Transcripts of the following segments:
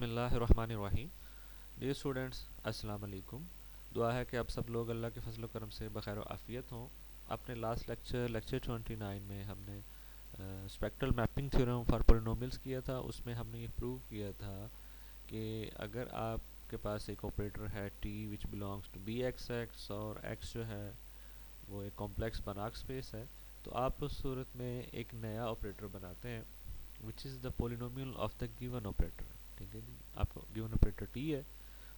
बिस्मिल्लाहिर्रहमानिर्रहीम। Dear students, अस्सलाम वालेकुम। दुआ है कि आप सब लोग अल्लाह के फजल करम से बखैर आफ़ियत हों। अपने लास्ट लेक्चर 29 में हमने spectral mapping theorem for polynomials किया था। उसमें हमने ये प्रूव किया था कि अगर आपके पास एक ऑपरेटर है T which belongs to B X X और एक्स जो है वो एक कॉम्प्लेक्स बनाक स्पेस है, तो आप उस सूरत में एक नया ऑपरेटर बनाते हैं विच is the polynomial of the given operator. ठीक है जी, आपको गिवन ऑपरेटर टी है,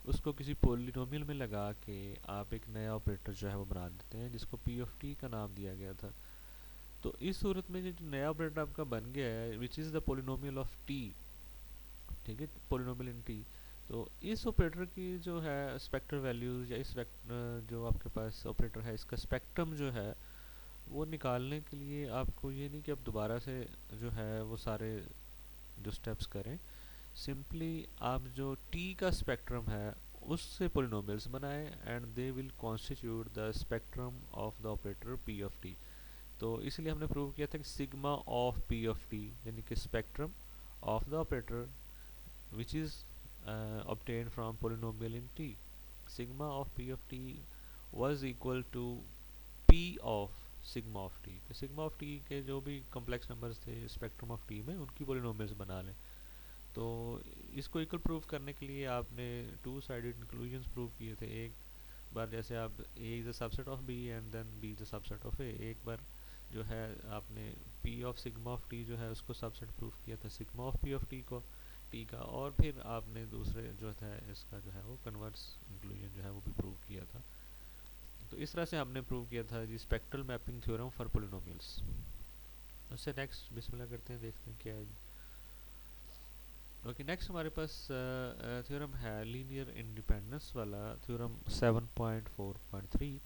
उसको किसी पोलिनोमियल में लगा के आप एक नया ऑपरेटर जो है वो बना देते हैं जिसको पी ऑफ टी का नाम दिया गया था। तो इस सूरत में जो नया ऑपरेटर आपका बन गया है विच is the polynomial of T, ठीक है, पोलिनोमियल इन टी। तो इस ऑपरेटर की जो है स्पेक्ट्रल वैल्यूज़ या जो आपके पास ऑपरेटर है इसका स्पेक्ट्रम जो है वो निकालने के लिए आपको ये नहीं कि अब दोबारा से जो है वो सारे जो स्टेप्स करें। सिंपली आप जो टी का स्पेक्ट्रम है उससे पोलिनोमियल्स बनाएं and they will constitute the spectrum of the operator P of T. तो इसलिए हमने प्रूव किया था कि sigma of P of T यानी कि spectrum of the operator which is obtained from polynomial in t, sigma of p of t was equal to p of sigma of T. तो sigma of T के जो भी complex numbers थे spectrum of T में उनकी polynomials बना लें। तो इसको इक्वल प्रूव करने के लिए आपने टू साइडेड इंक्लूजन्स प्रूव किए थे। एक बार जैसे आप A is a subset of B and then B is a subset of A, एक बार जो है आपने P of sigma of T जो है उसको सबसेट प्रूव किया था sigma of P of T को टी का, और फिर आपने दूसरे जो था इसका जो है वो कन्वर्स इंक्लूजन जो है वो भी प्रूव किया था। तो इस तरह से हमने प्रूव किया था जी spectral mapping theorem for polynomials. उससे नेक्स्ट बिस्मिल्लाह करते हैं, देखते हैं क्या है। ओके, नेक्स्ट हमारे पास थ्योरम है लीनियर इंडिपेंडेंस वाला थ्योरम 7.4.3।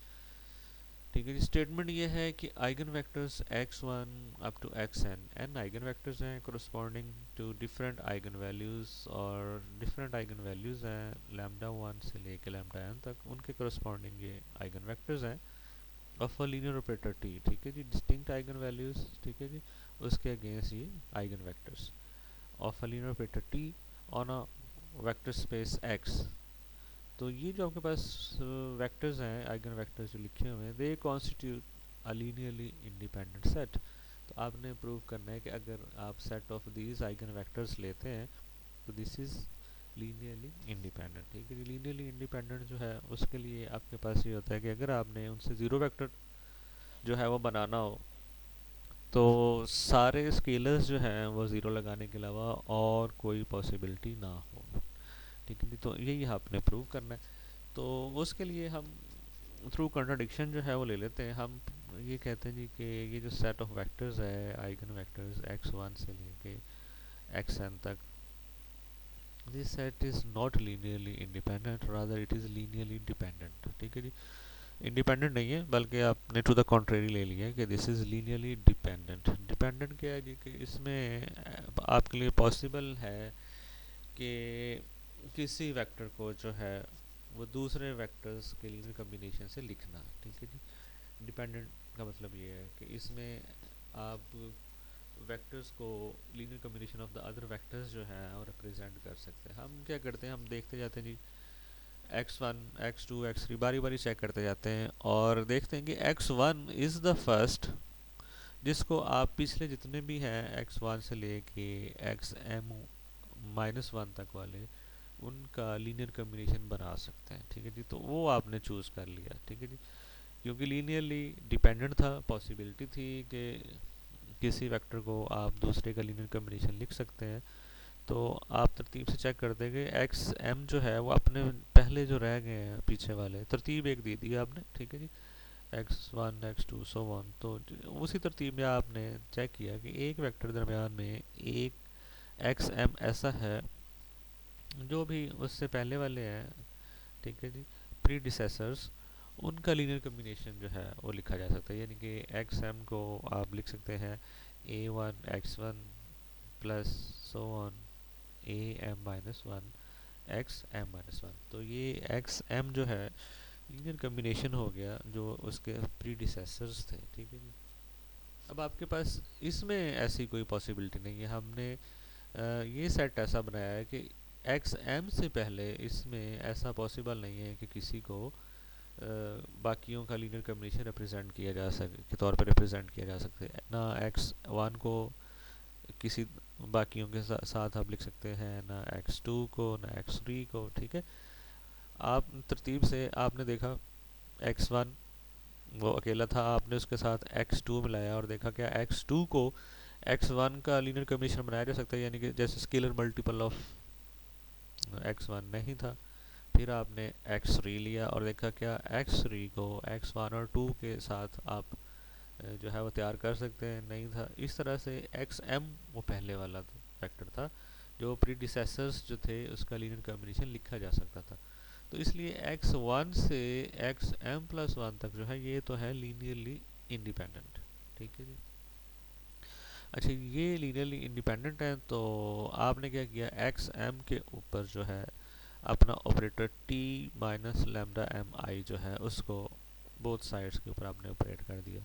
ठीक है जी, स्टेटमेंट ये है कि eigenvectors x1 up to xn n eigenvectors हैं corresponding to different eigenvalues, और डिफरेंट आइगन वैल्यूज़ हैं लैम्डा 1 से लेके लैम्डा n तक, उनके कोरस्पॉन्डिंग ये आइगन वेक्टर्स हैं of a linear operator T. ठीक है जी, डिस्टिंक्ट आइगन वैल्यूज़, ठीक है जी, उसके अगेंस्ट ये eigen vectors of a linear operator T on a vector space x। तो ये जो आपके पास वेक्टर्स हैं आइगन वेक्टर्स जो लिखे हुए हैं they constitute a linearly independent set. तो आपने प्रूव करना है कि अगर आप set of these eigen vectors लेते हैं तो दिस इज़ लीनियरली इंडिपेंडेंट। ठीक है जी, लीनियरली इंडिपेंडेंट जो है उसके लिए आपके पास ये होता है कि अगर आपने उनसे ज़ीरो वेक्टर जो है वो बनाना हो तो सारे स्केलर्स जो हैं वो ज़ीरो लगाने के अलावा और कोई पॉसिबिलिटी ना हो। ठीक है जी, तो यही आपने प्रूव करना है। तो उसके लिए हम थ्रू कंट्राडिक्शन जो है वो ले लेते हैं। हम ये कहते हैं जी कि ये जो सेट ऑफ वेक्टर्स है आइगन वेक्टर्स x1 से लेके xn तक, this set is not linearly independent, rather it is linearly dependent. ठीक है जी, इंडिपेंडेंट नहीं है बल्कि आपने टू द कॉन्ट्रेरी ले लिया है कि this is linearly dependent. Dependent क्या है जी कि इसमें आपके लिए पॉसिबल है कि किसी वेक्टर को जो है वो दूसरे वेक्टर्स के लीनियर कम्बिनेशन से लिखना। ठीक है जी, डिपेंडेंट का मतलब ये है कि इसमें आप वेक्टर्स को linear combination of the other vectors जो है वो रिप्रेजेंट कर सकते हैं। हम क्या करते हैं, हम देखते जाते हैं जी x1 x2 x3 बारी बारी चेक करते जाते हैं और देखते हैं कि x1 इज़ द फर्स्ट जिसको आप पिछले जितने भी हैं x1 से लेके xm -1 तक वाले उनका लीनियर कम्बिनेशन बना सकते हैं। ठीक है जी, तो वो आपने चूज़ कर लिया। ठीक है जी, क्योंकि लीनियरली डिपेंडेंट था, पॉसिबिलिटी थी कि किसी वेक्टर को आप दूसरे का लीनियर कम्बिनेशन लिख सकते हैं। तो आप तरतीब से चेक कर देंगे एक्स एम जो है वो अपने पहले जो रह गए हैं पीछे वाले तरतीब एक दे दी आपने। ठीक है जी, x1 x2 सो वन, तो उसी तरतीब में आपने चेक किया कि एक वेक्टर दरमियान में एक एक्स एम ऐसा है जो भी उससे पहले वाले हैं, ठीक है जी, प्रीडिसेसर्स, उनका लीनियर कम्बिनेशन जो है वो लिखा जा सकता है। यानी कि एक्स एम को आप लिख सकते हैं a1 x1 plus so on am-1 xm-1। तो ये एक्स एम जो है लीनियर कम्बिनेशन हो गया जो उसके प्रीडिसेसर्स थे। ठीक है जी, अब आपके पास इसमें ऐसी कोई पॉसिबिलिटी नहीं है। हमने ये सेट ऐसा बनाया है कि एक्स एम से पहले इसमें ऐसा पॉसिबल नहीं है कि किसी को बाकियों का लीनियर कम्बिनेशन रिप्रेजेंट किया जा सके के तौर पर रिप्रेजेंट किया जा सकते हैं ना। एक्स वन को किसी बाकियों के साथ आप लिख सकते हैं, ना एक्स टू को, ना एक्स थ्री को। ठीक है, आप तरतीब से आपने देखा एक्स वन वो अकेला था, आपने उसके साथ एक्स टू मिलाया और देखा क्या एक्स टू को एक्स वन का लीनियर कम्बिनेशन बनाया जा सकता है, यानी कि जैसे scalar multiple of x one नहीं था। फिर आपने एक्स थ्री लिया और देखा क्या एक्स थ्री को एक्स वन और टू के साथ आप जो है वो तैयार कर सकते हैं, नहीं था। इस तरह से एक्स एम वो पहले वाला फैक्टर था जो प्रीडिसेसर्स जो थे उसका लीनियर कॉम्बिनेशन लिखा जा सकता था। तो इसलिए एक्स वन से एक्स एम प्लस वन तक जो है ये तो है लीनियरली इंडिपेंडेंट। ठीक है जी। अच्छा, ये लीनियरली इंडिपेंडेंट है तो आपने क्या किया, एक्स एम के ऊपर जो है अपना operator T minus lambda M I जो है उसको बोथ साइड्स के ऊपर आपने ऑपरेट कर दिया।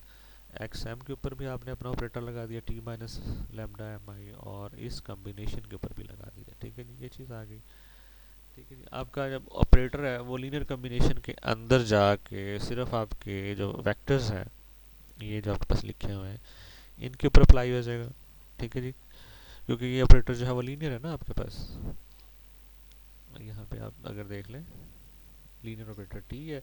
एक्स एम के ऊपर भी आपने अपना ऑपरेटर लगा दिया टी माइनस लेमडा एम आई, और इस कम्बिनेशन के ऊपर भी लगा दिया। ठीक है जी, ये चीज़ आ गई। ठीक है जी, आपका जब ऑपरेटर है वो लीनियर कम्बिनेशन के अंदर जाके सिर्फ आपके जो वेक्टर्स हैं ये जो आपके पास लिखे हुए हैं इनके ऊपर अप्लाई हो जाएगा। ठीक है जी, क्योंकि ये ऑपरेटर जो है वो लीनियर है ना आपके पास। यहाँ पे आप अगर देख लें लीनियर ऑपरेटर टी है,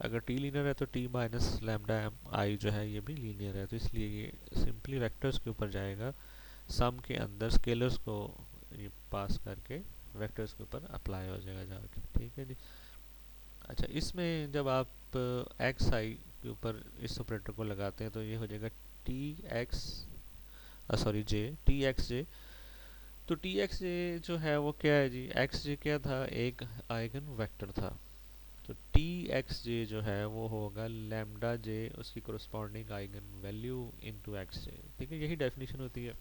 अगर टी लीनियर है तो T minus lambda M I जो है ये भी लीनियर है, तो इसलिए ये सिंपली वेक्टर्स के ऊपर जाएगा, सम के अंदर स्केलर्स को ये पास करके वेक्टर्स के ऊपर अप्लाई हो जाएगा जाके। ठीक है जी। अच्छा, इसमें जब आप एक्स आई के ऊपर इस ऑपरेटर को लगाते हैं तो ये हो जाएगा टी एक्स सॉरी जे टी एक्स जे। तो टी एक्स जे जो है वो क्या है जी, एक्स जे क्या था, एक आइगन वेक्टर था। तो टी एक्स जे जो है वो होगा लैम्डा जे उसकी corresponding eigenvalue into X J. ठीक है, यही डेफिनेशन होती है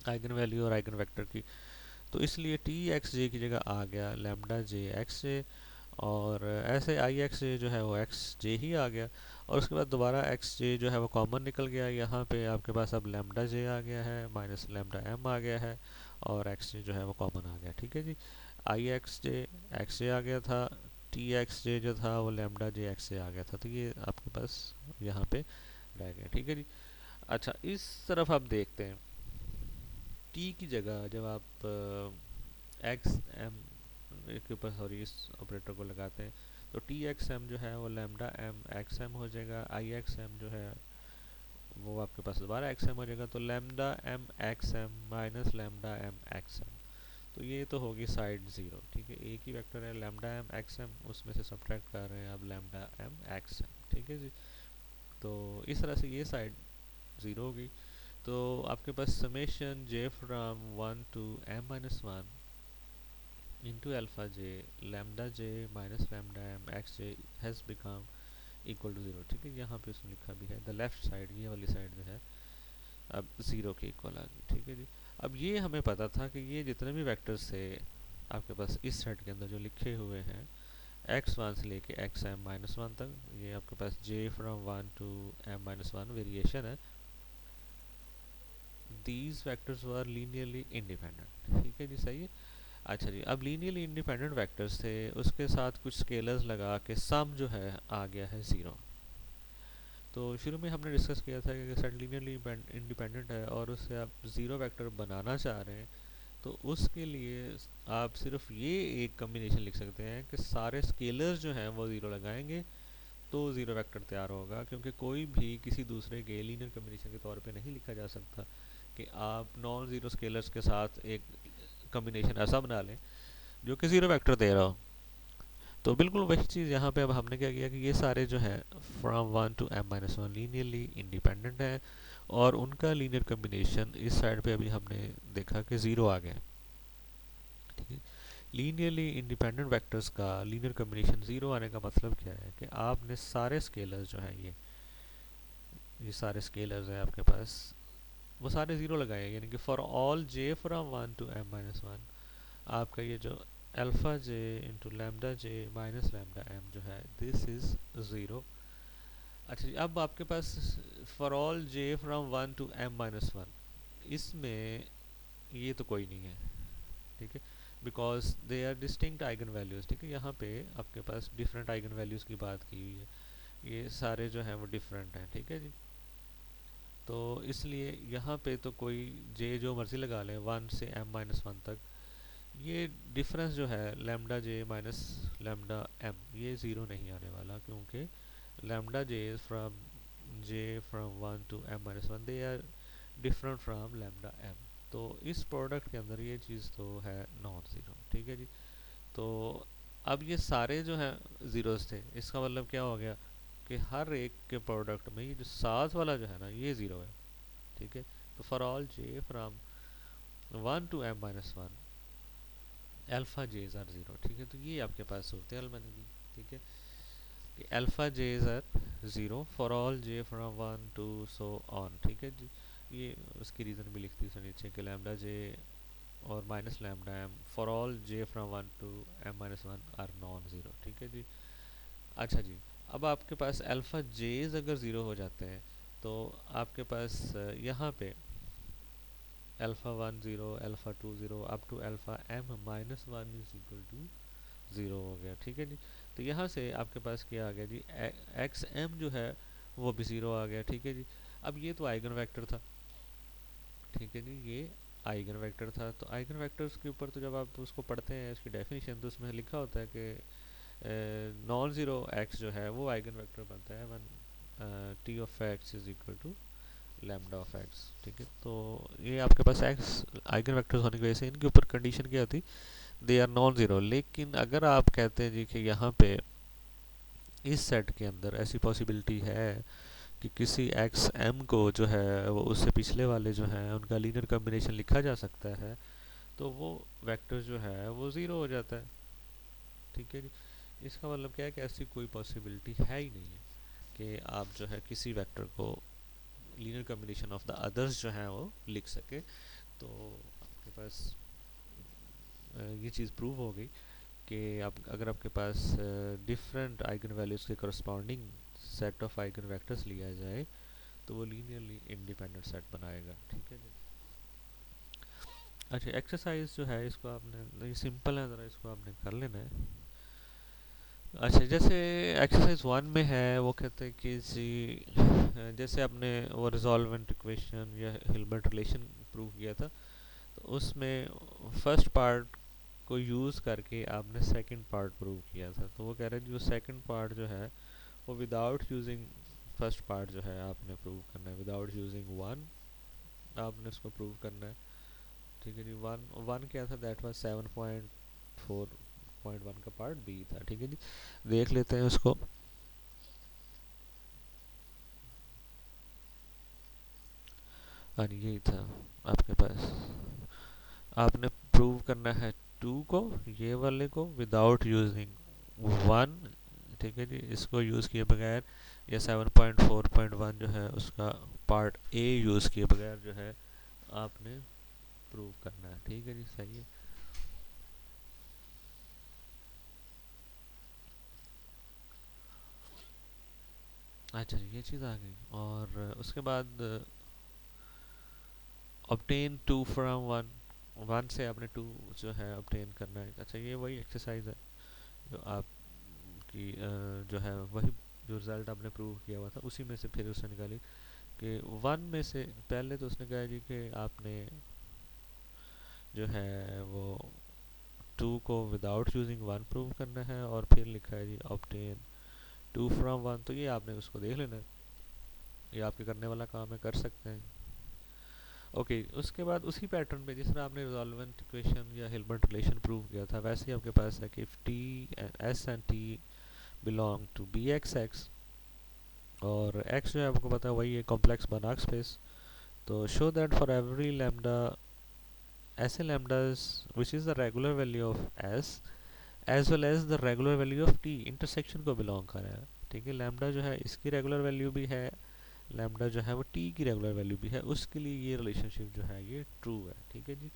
आइगन वैल्यू और आइगन वेक्टर की। तो इसलिए टी एक्स जे की जगह आ गया लैम्डा जे एक्स जे, और ऐसे आई एक्स जे जो है वो एक्स जे ही आ गया। और उसके बाद दोबारा एक्स जे जो है वो कॉमन निकल गया, यहाँ पे आपके पास अब लैम्डा जे आ गया है माइनस लैम्डा एम आ गया है, और एक्स जे जो है वो कॉमन आ गया। ठीक है जी, आई एक्स जे आ गया था, टी एक्स जे जो था वो लैम्डा जे एक्स जे आ गया था, तो ये आपके पास यहाँ पे रह गया। ठीक है जी। अच्छा, इस तरफ आप देखते हैं टी की जगह जब आप एक्स एम के ऊपर सॉरी इस ऑपरेटर को लगाते हैं तो टी एक्स एम जो है वो लैम्डा एम एक्स एम हो जाएगा, आई एक्स एम जो है वो आपके पास दोबारा एक्स एम हो जाएगा, तो lambda M X M minus lambda M X M. तो ये तो होगी साइड ज़ीरो। ठीक है, एक ही वेक्टर है लैम्डा एम एक्स एम, उसमें से सब्ट्रैक्ट कर रहे हैं अब लैम्डा एम एक्स एम। ठीक है जी, तो इस तरह से ये साइड ज़ीरो होगी। तो आपके पास summation J from one to M minus one into alpha j lambda j minus lambda m x j has become equal to zero. ठीक है, यहाँ पे उसने लिखा भी है द लेफ्ट साइड, ये वाली साइड जो है अब ज़ीरो के इक्वल आ गई। ठीक है जी, अब ये हमें पता था कि ये जितने भी वेक्टर्स थे आपके पास इस सेट के अंदर जो लिखे हुए हैं एक्स वन से लेके एक्स एम माइनस वन तक, ये आपके पास J from one to M minus one variation है, these vectors were linearly independent. ठीक है जी, सही है। अच्छा जी, अब लीनियरली इंडिपेंडेंट वेक्टर्स थे उसके साथ कुछ स्केलर्स लगा के सम जो है आ गया है ज़ीरो। तो शुरू में हमने डिस्कस किया था कि सेट लीनियरली इंडिपेंडेंट है और उससे आप ज़ीरो वेक्टर बनाना चाह रहे हैं, तो उसके लिए आप सिर्फ ये एक कम्बिनेशन लिख सकते हैं कि सारे स्केलर्स जो हैं वो ज़ीरो लगाएंगे तो ज़ीरो वेक्टर तैयार होगा, क्योंकि कोई भी किसी दूसरे के लीनियर कम्बिनेशन के तौर पे नहीं लिखा जा सकता कि आप नॉन ज़ीरो स्केलर्स के साथ एक कम्बिनेशन ऐसा बना लें जो कि ज़ीरो वेक्टर दे रहा हो। तो बिल्कुल वही चीज़ यहाँ पे अब हमने क्या किया कि ये सारे जो है from one to M minus one linearly independent है, और उनका लीनियर कम्बिनेशन इस साइड पे अभी हमने देखा कि ज़ीरो आ गया। ठीक है, लीनियरली इंडिपेंडेंट वेक्टर्स का लीनियर कम्बिनेशन ज़ीरो आने का मतलब क्या है कि आपने सारे स्केलर्स जो है ये सारे स्केलर्स हैं आपके पास वो सारे ज़ीरो लगाए, यानी कि for all J from one to M minus one आपका ये जो alpha J into lambda J minus lambda M जो है दिस इज़ ज़ीरो। अच्छा जी, अब आपके पास for all J from one to M minus one, इसमें ये तो कोई नहीं है। ठीक है, because they are distinct eigenvalues. ठीक है, यहाँ पे आपके पास डिफरेंट आइगन वैल्यूज़ की बात की हुई है, ये सारे जो हैं वो डिफरेंट हैं। ठीक है जी, तो इसलिए यहाँ पे तो कोई जे जो मर्ज़ी लगा लें 1 से m-1 तक, ये डिफरेंस जो है lambda J minus lambda M, ये ज़ीरो नहीं आने वाला, क्योंकि lambda J from 1 to m-1 they are different from lambda M. तो इस प्रोडक्ट के अंदर ये चीज़ तो है नॉन ज़ीरो। ठीक है जी, तो अब ये सारे जो हैं ज़ीरोज़ थे, इसका मतलब क्या हो गया कि हर एक के प्रोडक्ट में ये जो साथ वाला जो है ना ये ज़ीरो है। ठीक है, तो for all J from 1 to m-1 alpha J's are zero. ठीक है, तो ये आपके पास सूरत हाल बनेगी। ठीक है, कि alpha J's are zero for all J from 1 to so on. ठीक है जी, ये उसकी रीज़न भी लिखती है नीचे कि लैम्डा जे और minus lambda M for all J from 1 to m-1 are non zero. ठीक है जी, अच्छा जी, अब आपके पास अल्फ़ा जेज अगर ज़ीरो हो जाते हैं तो आपके पास यहाँ पे alpha 1 zero, alpha 2 zero, up to alpha m-1 is equal to zero हो गया। ठीक है जी, तो यहाँ से आपके पास क्या आ गया जी, एक्स एम जो है वो भी ज़ीरो आ गया। ठीक है जी, अब ये तो आइगन वेक्टर था। ठीक है जी, ये आइगन वेक्टर था, तो आइगन वेक्टर्स के ऊपर तो जब आप उसको पढ़ते हैं इसकी डेफिनेशन, तो उसमें लिखा होता है कि नॉन ज़ीरो एक्स जो है वो आइगन वेक्टर बनता है one T of X is equal to lambda of X. ठीक है, तो ये आपके पास एक्स आइगन वेक्टर्स होने की वजह से इनके ऊपर कंडीशन क्या होती, दे आर नॉन ज़ीरो। लेकिन अगर आप कहते हैं जी कि यहाँ पे इस सेट के अंदर ऐसी पॉसिबिलिटी है कि किसी एक्स एम को जो है वो उससे पिछले वाले जो हैं उनका लीनियर कॉम्बिनेशन लिखा जा सकता है, तो वो वेक्टर जो है वो ज़ीरो हो जाता है। ठीक है जी, इसका मतलब क्या है कि ऐसी कोई पॉसिबिलिटी है ही नहीं है कि आप जो है किसी वेक्टर को linear combination of the others जो हैं वो लिख सके। तो आपके पास ये चीज़ प्रूव हो गई कि आप अगर आपके पास डिफरेंट आइगन वैल्यूज़ के corresponding set of eigen vectors लिया जाए तो वो लीनियरली इंडिपेंडेंट सेट बनाएगा। ठीक है जी, अच्छा एक्सरसाइज जो है इसको आपने, ये सिंपल है, ज़रा इसको आपने कर लेना है। अच्छा, जैसे एक्सरसाइज 1 में है वो कहते हैं कि जी जैसे आपने वो रिजॉल्वेंट इक्वेशन या हिल्बर्ट रिलेशन प्रूव किया था, तो उसमें फर्स्ट पार्ट को यूज़ करके आपने सेकंड पार्ट प्रूव किया था। तो वो कह रहे हैं जो सेकंड पार्ट जो है वो विदाउट यूजिंग फर्स्ट पार्ट जो है आपने प्रूव करना है, विदाउट यूजिंग वन आपने उसको प्रूव करना है। ठीक है जी, वन वन क्या था, दैट वाज 7.4.1 का पार्ट बी था। ठीक है जी, देख लेते हैं उसको। हाँ जी, यही था आपके पास, आपने प्रूव करना है टू को, ये वाले को विदाउट यूजिंग वन। ठीक है जी, इसको यूज़ किए बगैर, या 7.4.1 जो है उसका पार्ट ए यूज़ किए बगैर जो है आपने प्रूव करना है। ठीक है जी, सही है। अच्छा जी, ये चीज़ आ गई, और उसके बाद obtain two from one, one से आपने टू जो है ऑब्टेन करना है। अच्छा, ये वही एक्सरसाइज है जो आपकी जो है वही जो रिज़ल्ट आपने प्रूव किया हुआ था उसी में से फिर उसने निकाली कि वन में से पहले तो उसने कहा जी कि आपने जो है वो टू को विदाउट यूजिंग वन प्रूव करना है, और फिर लिखा है जी ऑब्टेन टू फ्रॉम वन। तो ये आपने उसको देख लेना है, ये आपके करने वाला काम है, कर सकते हैं। ओके, उसके बाद उसी पैटर्न पे जिस तरह आपने रिजॉल्वेंट इक्वेशन या हिल्बर्ट रिलेशन प्रूव किया था, वैसे ही आपके पास है कि if T S and T belong to B X X, और एक्स जो है आपको पता है वही है कॉम्प्लेक्स बनाक स्पेस, तो show that for every lambda ऐसे lambdas which is the regular value of S as well as the regular value of T intersection को बिलोंग कर रहा है। ठीक है, लैम्डा जो है इसकी रेगुलर वैल्यू भी है, लैम्डा जो है वो टी की रेगुलर वैल्यू भी है, उसके लिए ये रिलेशनशिप जो है ये ट्रू है। ठीक है जी,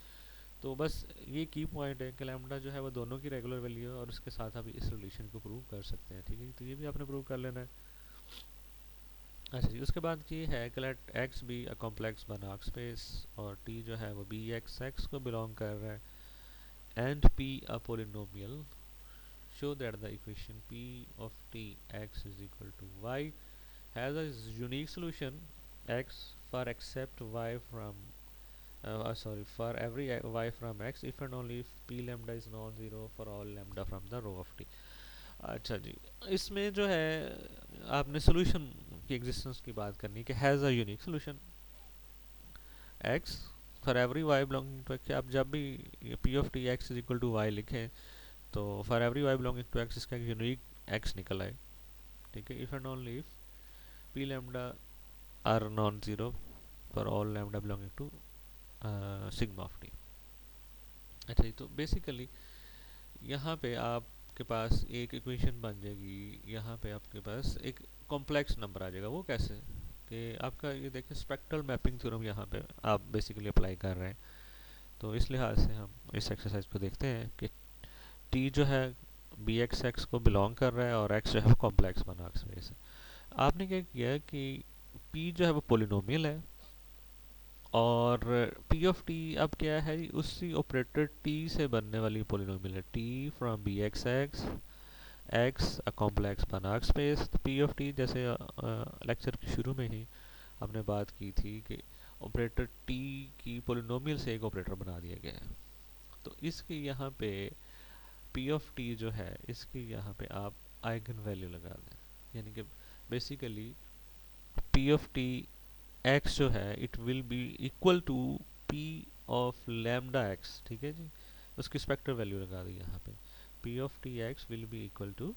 तो बस ये की पॉइंट है कि लैम्डा जो है वो दोनों की रेगुलर वैल्यू है, और उसके साथ आप इस रिलेशन को प्रूव कर सकते हैं। ठीक है जी, तो ये भी आपने प्रूव कर लेना है। अच्छा जी, उसके बाद ये है कि let X be a complex बनाक स्पेस, और टी जो है वो बी एक्स एक्स को बिलोंग कर रहा है, and p a polynomial, show that the equation p of t x is equal to y has a unique solution x for except y from for every y from x if and only if p lambda is non-zero for all lambda from the row of t। अच्छा जी, इसमें जो है आपने solution की existence की बात करनी है कि has a unique solution X for every Y belonging to X. आप जब भी P of T X is equal to Y लिखें तो for every Y belonging to X इसका एक यूनिक एक्स निकल आए, ठीक है, if and only if P lambda are non zero for all lambda belonging to sigma of T. अच्छा जी, तो बेसिकली यहाँ पे आपके पास एक इक्वेशन बन जाएगी, यहाँ पे आपके पास एक कॉम्प्लेक्स नंबर आ जाएगा। वो कैसे कि आपका ये देखिए स्पेक्ट्रल मैपिंग थ्योरम यहाँ पे आप बेसिकली अप्लाई कर रहे हैं। तो इस लिहाज से हम इस एक्सरसाइज को देखते हैं कि टी जो है बी एक्स एक्स को बिलोंग कर रहा है और एक्स जो है वो कॉम्प्लेक्स बना स्पेस है। आपने क्या किया कि पी जो है वो पोलिनोमियल है और पी ऑफ टी अब क्या है, उसी ऑपरेटर टी से बनने वाली पोलिनोमियल है, T from B X X X a complex Banach space. P of T जैसे लेक्चर के शुरू में ही हमने बात की थी कि ऑपरेटर टी की पोलिनोमियल से एक ऑपरेटर बना दिया गया है। तो इसके यहाँ पे पी ऑफ टी जो है इसकी यहाँ पे आप आइगन वैल्यू लगा दें, यानी कि basically P of T X जो है it will be equal to P of lambda X, ठीक है जी, उसकी स्पेक्टर वैल्यू लगा दी यहाँ पे, P of T X will be equal to,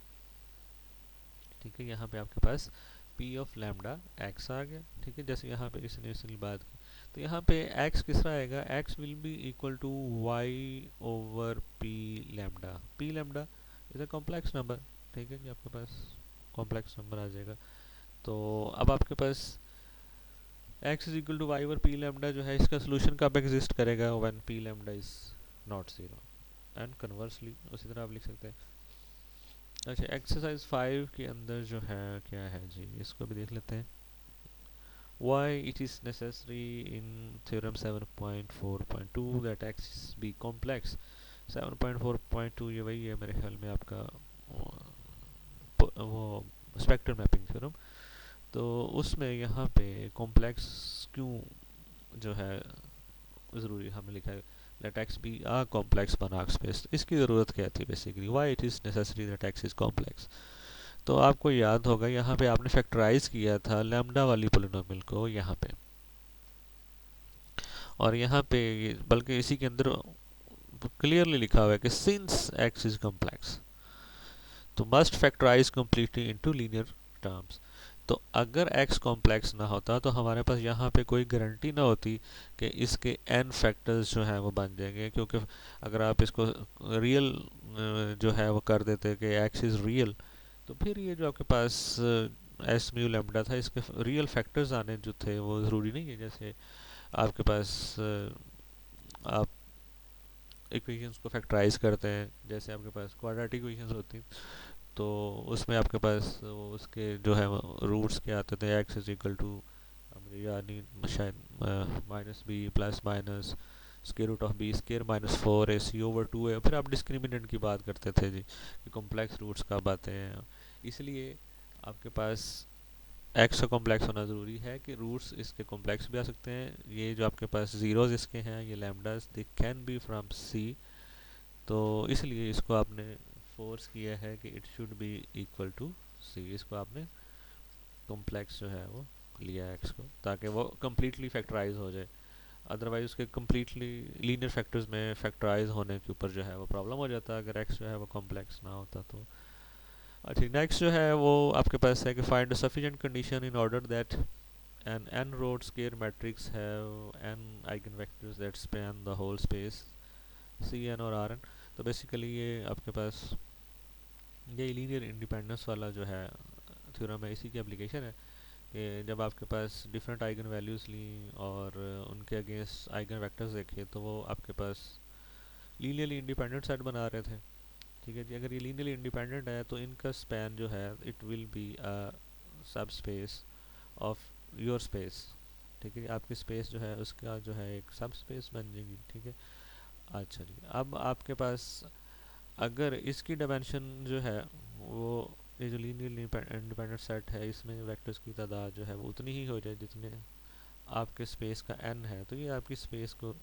ठीक है, यहाँ पे आपके पास पी ऑफ लैम्डा एक्स आ गया, ठीक है, जैसे यहाँ पे इसने इसलिए बात की। तो यहाँ पे एक्स किस तरह आएगा, X will be equal to Y over P lambda is a complex number, ठीक है जी, आपके पास कॉम्प्लेक्स नंबर आ जाएगा। तो अब आपके पास X is equal to Y over P lambda जो है इसका सोल्यूशन कब एग्जिस्ट करेगा, when P lambda is not zero, and conversely उसी तरह आप लिख सकते हैं। अच्छा, एक्सरसाइज 5 के अंदर जो है क्या है जी, इसको भी देख लेते हैं। Why it is necessary in theorem 7.4.2 that x be complex। 7.4.2 ये वही है मेरे ख्याल में आपका वो स्पेक्ट्रल मैपिंग थ्योरम। तो उसमें यहाँ पे कॉम्प्लेक्स क्यों जो है ज़रूरी हमने लिखा है, let x be a complex Banach space। इसकी ज़रूरत क्या थी basically, why it is necessary that x is complex। तो आपको याद होगा यहाँ पे आपने फैक्टराइज किया था लैम्डा वाली पोलिनोमियल को यहाँ पे, और यहाँ पे बल्कि इसी के अंदर क्लियरली लिखा हुआ है कि सिंस x इज कॉम्प्लेक्स तो must factorize completely into linear terms. तो अगर x कॉम्प्लेक्स ना होता तो हमारे पास यहाँ पे कोई गारंटी ना होती कि इसके n फैक्टर्स जो हैं वो बन जाएंगे, क्योंकि अगर आप इसको रियल जो है वो कर देते कि x इज़ रियल, तो फिर ये जो आपके पास एस म्यू लैम्डा था इसके रियल फैक्टर्स आने जो थे वो ज़रूरी नहीं है। जैसे आपके पास आप इक्वेशंस को फैक्टराइज करते हैं, जैसे आपके पास क्वाड्रेटिक इक्वेशंस होती हैं तो उसमें आपके पास वो उसके जो है रूट्स क्या आते थे, एक्स इज इक्वल टू यानी शायद minus B plus minus square root of B square minus 4ac over 2 है। फिर आप डिस्क्रिमिनेंट की बात करते थे जी कि कॉम्प्लेक्स रूट्स कब आते हैं, इसलिए आपके पास एक्स का कॉम्प्लेक्स होना ज़रूरी है कि रूट्स इसके कॉम्प्लेक्स भी आ सकते हैं। ये जो आपके पास ज़ीरोज़ इसके हैं ये lambdas they can be from C, तो इसलिए इसको आपने फोर्स किया है कि it should be equal to C. इसको आपने कॉम्प्लेक्स जो है वो लिया है एक्स को ताकि वो कम्प्लीटली फैक्टराइज हो जाए, अदरवाइज उसके कम्प्लीटली लीनियर फैक्टर्स में फैक्टराइज होने के ऊपर जो है वो प्रॉब्लम हो जाता है अगर एक्स जो है वो कॉम्प्लेक्स ना होता तो। अच्छा, नेक्स्ट जो है वो आपके पास है कि find sufficient condition in order that an n-row square matrix have n eigenvectors that span the whole space Cn और Rn। तो बेसिकली ये आपके पास ये लीनियर इंडिपेंडेंस वाला जो है थ्योरम है, इसी की एप्लीकेशन है कि जब आपके पास डिफरेंट आइगन वैल्यूज़ ली और उनके अगेंस्ट आइगन वेक्टर्स देखे तो वो आपके पास लीनियरली इंडिपेंडेंट सेट बना रहे थे, ठीक है जी। अगर ये लीनियरली इंडिपेंडेंट है तो इनका स्पैन जो है इट विल बी अ सब स्पेस ऑफ योर स्पेस, ठीक है, आपकी स्पेस जो है उसका जो है एक सब स्पेस बन जाएगी, ठीक है। अच्छा जी, अब आपके पास अगर इसकी डायमेंशन जो है वो, ये जो लीनियर इंडिपेंडेंट सेट है इसमें वेक्टर्स की तादाद जो है वो उतनी ही हो जाए जितने आपके स्पेस का n है, तो ये आपकी स्पेस को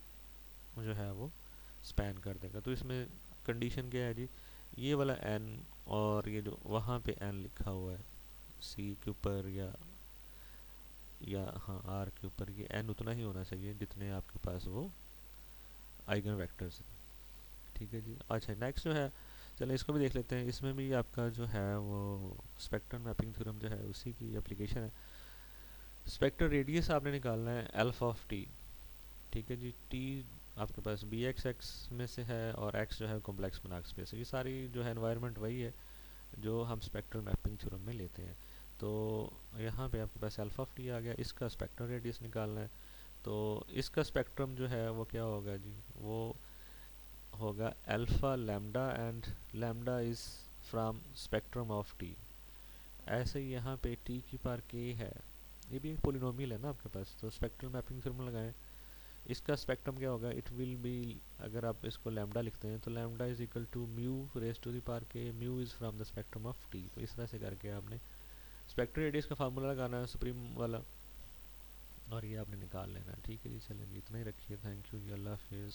जो है वो स्पैन कर देगा। तो इसमें कंडीशन क्या है जी, ये वाला n और ये जो वहाँ पे n लिखा हुआ है c के ऊपर या हाँ r के ऊपर, ये n उतना ही होना चाहिए जितने आपके पास वो आइगन वेक्टर्स हैं। ठीक है जी। अच्छा नेक्स्ट जो है, चलो इसको भी देख लेते हैं। इसमें भी आपका जो है वो स्पेक्ट्रम मैपिंग थ्योरम जो है उसी की एप्लीकेशन है। स्पेक्ट्रल रेडियस आपने निकालना है एल्फा ऑफ टी। ठीक है जी। टी आपके पास बी एक्स एक्स में से है और एक्स जो है कॉम्प्लेक्स बनाक स्पेस है। ये सारी जो है एनवायरनमेंट वही है जो हम स्पेक्ट्रल मैपिंग थ्योरम में लेते हैं। तो यहाँ पे आपके पास अल्फा ऑफ टी आ गया, इसका स्पेक्ट्रल रेडियस निकालना है। तो इसका स्पेक्ट्रम जो है वो क्या होगा जी, वो होगा alpha lambda and lambda is from spectrum of T. ऐसे ही यहाँ पे टी की पावर के है, ये भी एक पोलिनोमियल है ना आपके पास, तो स्पेक्ट्रल मैपिंग थ्योरम लगाएं। इसका स्पेक्ट्रम क्या होगा, इट विल बी, अगर आप इसको लैम्डा लिखते हैं तो lambda is equal to mu raise to the power K, mu is from the spectrum of T. तो इस तरह से करके आपने स्पेक्ट्रल रेडियस का फार्मूला लगाना है सुप्रीम वाला, और ये आपने निकाल लेना है। ठीक है जी, चलेंगे इतना ही रखिए। थैंक यू जी, अल्लाह हाफिज़।